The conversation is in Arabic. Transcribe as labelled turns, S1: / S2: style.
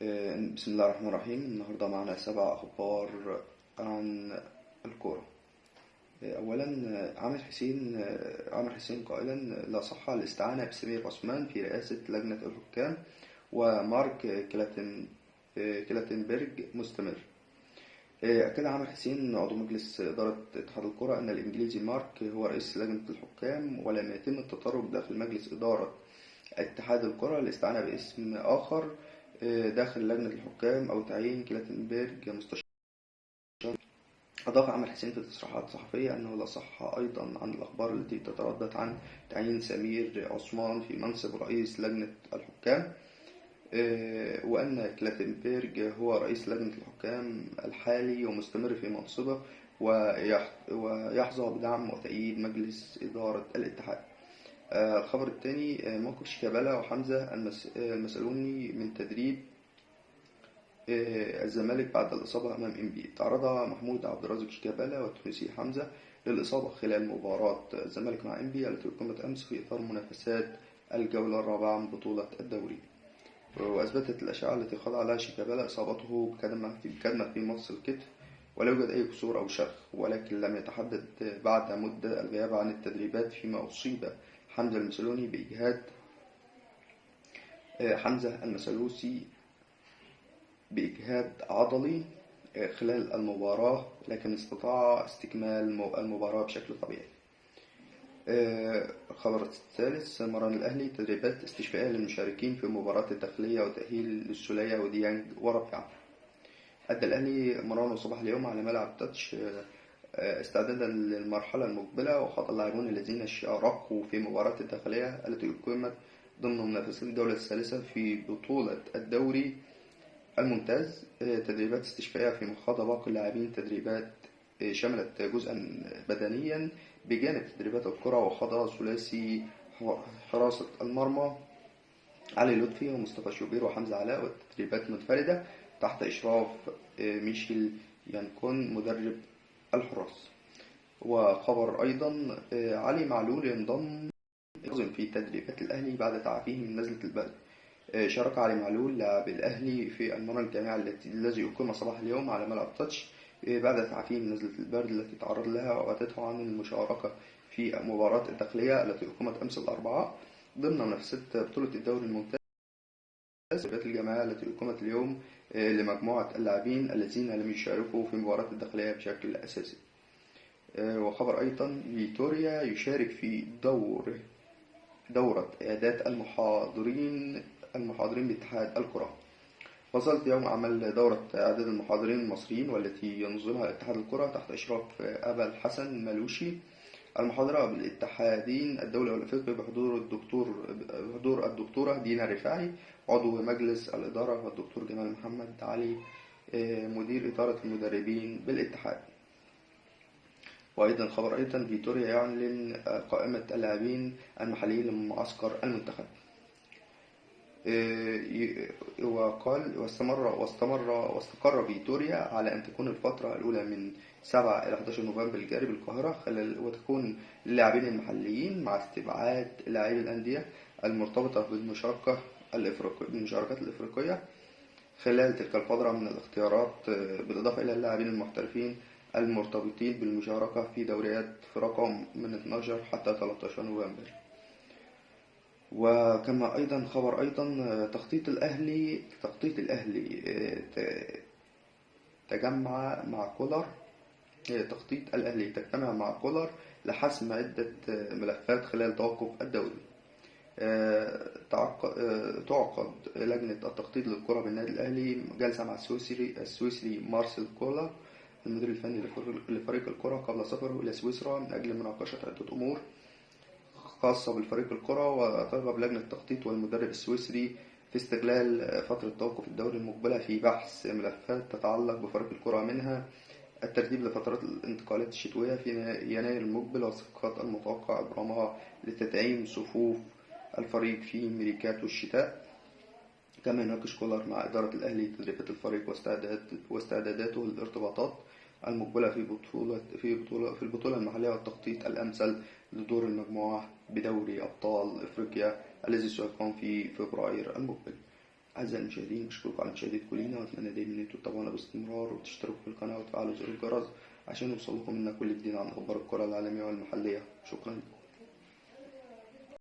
S1: بسم الله الرحمن الرحيم. النهاردة معنا 7 أخبار عن الكورة. أولا، عامر حسين قائلا: لا صحة للاستعانة بسمير عثمان في رئاسة لجنة الحكام، ومارك كلاتنبرج مستمر. أكد عامر حسين عضو مجلس إدارة اتحاد الكرة أن الإنجليزي مارك هو رئيس لجنة الحكام، ولم يتم التطرق داخل مجلس إدارة اتحاد الكرة للاستعانة باسم آخر داخل لجنة الحكام أو تعيين كلاتنبرج مستشار. أضاف عامر حسين في تصريحات صحفية أنه لا صح أيضا عن الأخبار التي تتردد عن تعيين سمير عثمان في منصب رئيس لجنة الحكام، وأن كلاتنبرج هو رئيس لجنة الحكام الحالي ومستمر في منصبه ويحظى بدعم وتأييد مجلس إدارة الاتحاد. الخبر الثاني: موقف شيكابالا وحمزة المسؤولون من تدريب الزمالك بعد الإصابة أمام إنبي. تعرض محمود عبد الرازق شيكابالا والتونسي حمزة للإصابة خلال مباراة الزمالك مع إنبي التي أقيمت أمس في إطار منافسات الجولة الرابعة من بطولة الدوري. وأثبتت الأشعة التي خضع لها شيكابالا إصابته بكدمة في مفصل الكتف، ولا يوجد أي كسور أو شق، ولكن لم يتحدد بعد مدة الغياب عن التدريبات، فيما أصيب حمزة المسلوني بإجهاد حمزة المسلوسي بإجهاد عضلي خلال المباراة، لكن استطاع استكمال المباراة بشكل طبيعي. الخبر الثالث: مران الأهلي تدريبات استشفائية للمشاركين في مباراة الداخلية وتأهيل للسولية وديانج وربيعة. أدى الأهلي مران صباح اليوم على ملعب تاتش استعدادا للمرحلة المقبلة، وخاض اللاعبون الذين شاركوا في مباراة الداخلية التي أقيمت ضمن منافسات الجولة الثالثة في بطولة الدوري الممتاز تدريبات استشفائية، فيما خاض باقي اللاعبين تدريبات شملت جزءا بدنيا بجانب تدريبات الكرة. وخاض ثلاثي حراسة المرمى علي لطفي ومصطفى شوبير وحمزة علاء والتدريبات منفردة تحت إشراف ميشيل يانكون مدرب الحراس. وخبر أيضا: علي معلول ينضم في تدريبات الأهلي بعد تعافيه من نزلة البرد. شارك علي معلول لاعب الأهلي في المران الجماعي الذي أقيم صباح اليوم على ملعب تاتش بعد تعافيه من نزلة البرد التي تعرض لها، وأبعدته عن المشاركة في مباراة الداخلية التي أقيمت أمس الأربعاء ضمن منافسات بطولة الدوري الممتاز. تدريبات الجماعية التي أقيمت اليوم لمجموعة اللاعبين الذين لم يشاركوا في مباراة الداخلية بشكل أساسي. وخبر أيضا: فيتوريا يشارك في دورة إعداد المحاضرين باتحاد الكرة. وصلت يوم عمل دورة إعداد المحاضرين المصريين والتي ينظمها اتحاد الكرة تحت إشراف أبا الحسن ملوشي المحاضرة بالاتحادين الدولي والأفريقي بحضور الدكتورة دينا رفاعي عضو مجلس الإدارة والدكتور جمال محمد علي مدير إدارة المدربين بالاتحاد. وأيضا خبر فيتوريا يعلن قائمة اللاعبين المحليين لمعسكر المنتخب. وقال: واستقر فيتوريا على أن تكون الفترة الأولى من 7 إلى 11 نوفمبر الجاري بالقاهرة، وتكون للاعبين المحليين مع استبعاد لاعبي الأندية المرتبطة بالمشاركات الإفريقية خلال تلك الفترة من الاختيارات، بالإضافة إلى اللاعبين المحترفين المرتبطين بالمشاركة في دوريات فرقهم من 12 حتى 13 نوفمبر. وكما أيضا خبر تخطيط الأهلي تجمع مع كولر لحسم عدة ملفات خلال توقف الدوري. تعقد لجنة التخطيط للكرة بالنادي الأهلي جلسة مع السويسري مارسيل كولر المدير الفني لفريق الكرة قبل سفره إلى سويسرا من أجل مناقشة عدة أمور خاصة بالفريق الكرة. وترغب لجنة التخطيط والمدرب السويسري في استغلال فترة توقف الدوري المقبلة في بحث ملفات تتعلق بفريق الكرة، منها الترتيب لفترات الانتقالات الشتوية في يناير المقبل والصفقات المتوقع إبرامها لتدعيم صفوف الفريق في ميركاتو الشتاء. كما يناقش كولر مع إدارة الأهلي تدريبات الفريق واستعداداته للارتباطات المقبلة في البطولة المحلية والتخطيط الأمثل لدور المجموعة بدوري أبطال إفريقيا الذي سيقام في فبراير المقبل. أعزائي المشاهدين، بشكركم على مشاهدتكم لينا، وأتمنى دايما إن انتوا تتابعونا باستمرار وتشتركوا في القناة وتفعلوا زر الجرس عشان يوصلكم منا كل جديد عن أخبار الكرة العالمية والمحلية. شكرا.